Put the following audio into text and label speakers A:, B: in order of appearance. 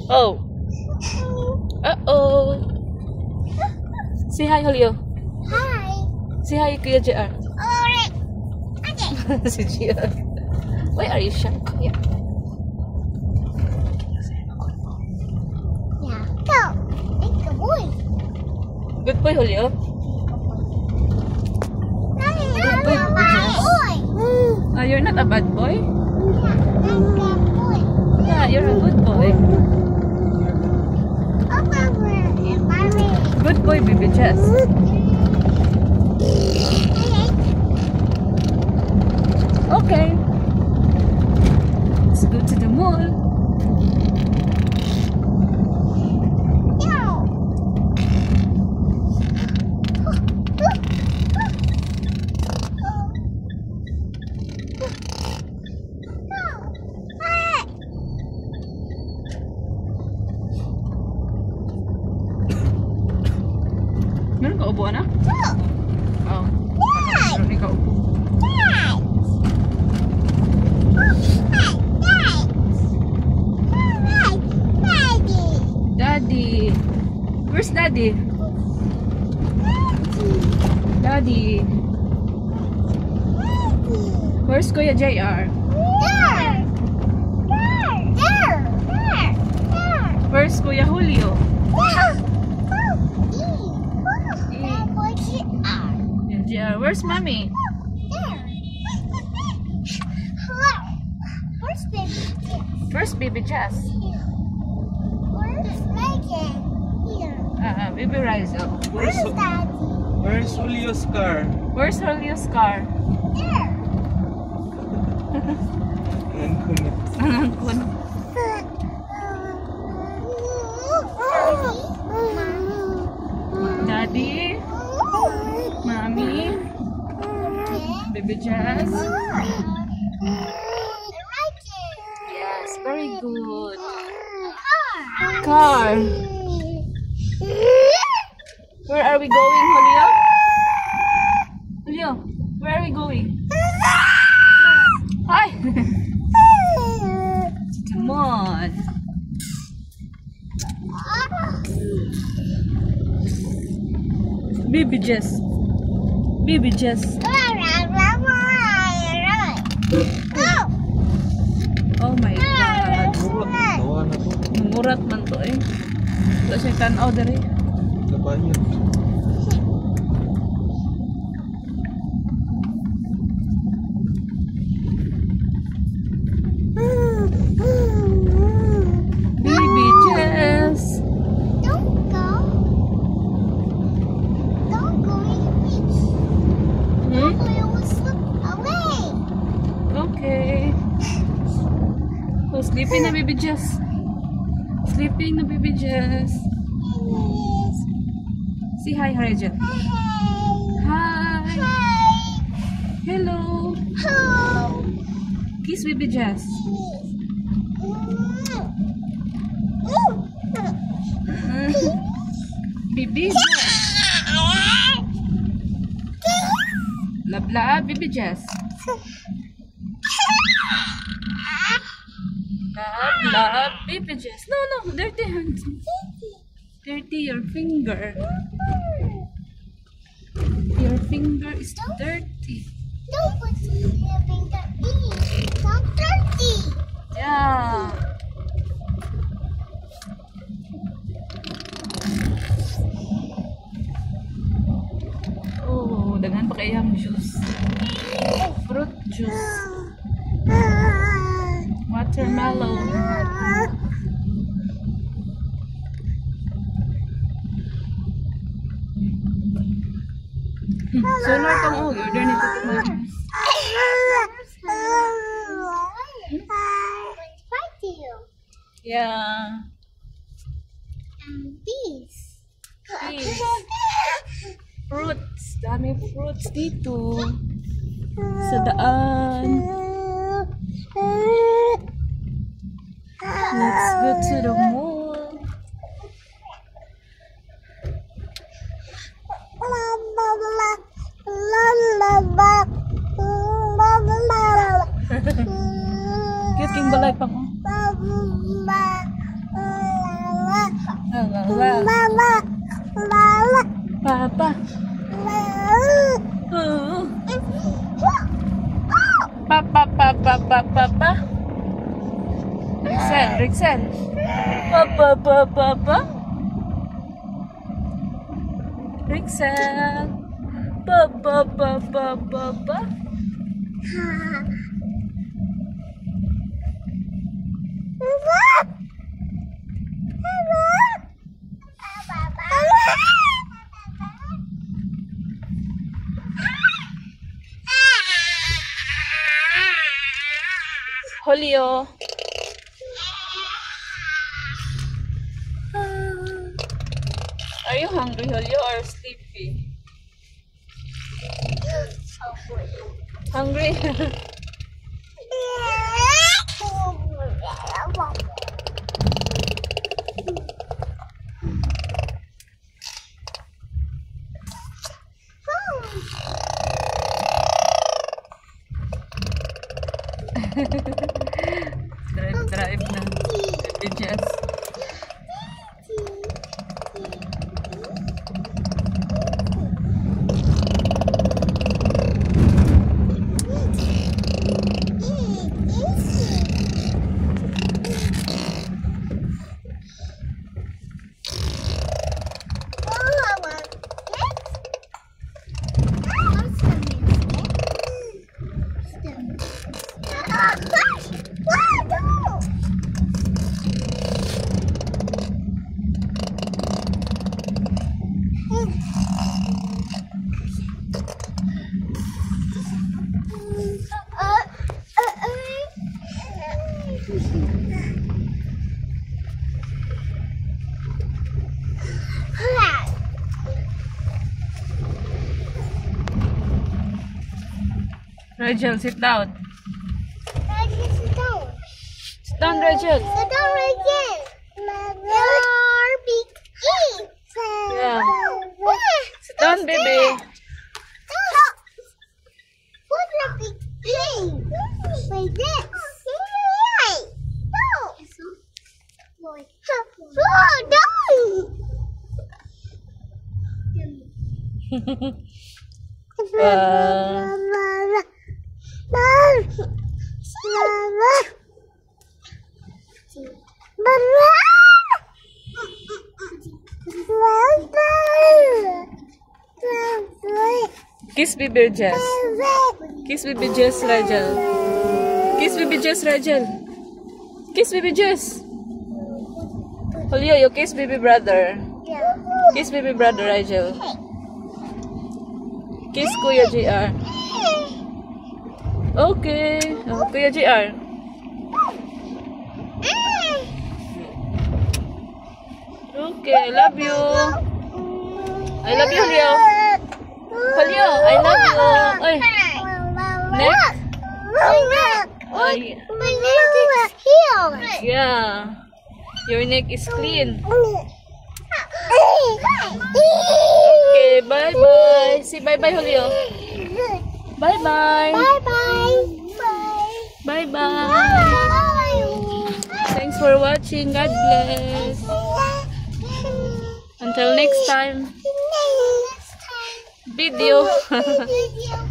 A: Oh. Uh-oh. Say hi, Julio.
B: Hi.
A: Say hi, Kuya JR.
B: Alright. Okay.
A: Si JR. Why are you shy, Kuya?
B: Yeah. Go. Make a boy.
A: Good boy, Julio.
B: Good
A: boy,
B: boy.
A: You're not a bad boy?
B: Yeah, that's a boy.
A: Yeah, you're a good boy. Good boy, baby Jess. Okay. Let's go to the mall. Meron ka upo, anak? Oo. Meron ka upo. Daddy. Where's Daddy? Daddy. Where's Kuya JR? Where's Kuya Julio? Yeah, where's Mommy? Where's Baby Jess?
B: Where's Megan? Here.
A: Baby Rizal.
B: Where's Daddy?
C: Where's Julio's car?
A: Where's Julio's car?
B: There.
C: Yan ko na.
A: Ang kun. Daddy? Mommy? Baby Jess? Yes, very good. Car. Where are we going, Julio? Julio, where are we going? Hi! Come on. Baby Jess. Baby Jess. Oh my God.
C: Tawa na to.
A: Murat man to eh. Ito siya tanaw dari.
C: Nabayad.
A: Baby Jess.
B: Don't go. Don't go in the beach.
A: Hmm?
B: You will slip away.
A: Okay. Oh, sleeping na Baby Jess. Sleeping na Baby Jess. Say hi, Harriet. Hi. Hello. Kiss Baby Jess. Baby Jess. Love, love, Baby Jess. Love, love, Baby Jess. No, no, dirty hands. Dirty your finger. Your finger is dirty.
B: Don't put your finger in. It's not dirty.
A: Yeah. Oh, daghan pa kayang juice. Fruit juice. Watermelon. Solar kang order nito tomorrow. Yeah.
B: And these.
A: Please. Fruits. Dami fruits dito. Sa daan. Let's go to the mall. Cute king balay pa ko. Papa. Papa. Rexel. Papa. Rexel. Papa. Julio. Are you hungry, Julio, or sleepy? Hungry? drive na. Jess. Rachel, sit down.
B: Sit down.
A: Sit down, Rachel.
B: Sit down again. Your big E.
A: Yeah. Sit down, baby.
B: Put your big E. Like this.
A: Kiss baby Jess. Kiss baby Jess, Rachel. Kiss baby Jess, Rachel. Kiss baby Jess. Julio, you kiss baby brother. Kiss baby brother, Rachel. Kiss Kuya JR. Okay. Oh, Kuya JR. Okay, I love you. I love you, Julio. Julio, I love you. Ay, neck. Ay,
B: My neck is healed.
A: yeah. Your neck is clean. Okay, bye-bye. Say bye-bye, Julio. Bye-bye.
B: Bye-bye.
A: Bye-bye. Thanks for watching. God bless. Until next time.
B: Next time.
A: Video.
B: Video.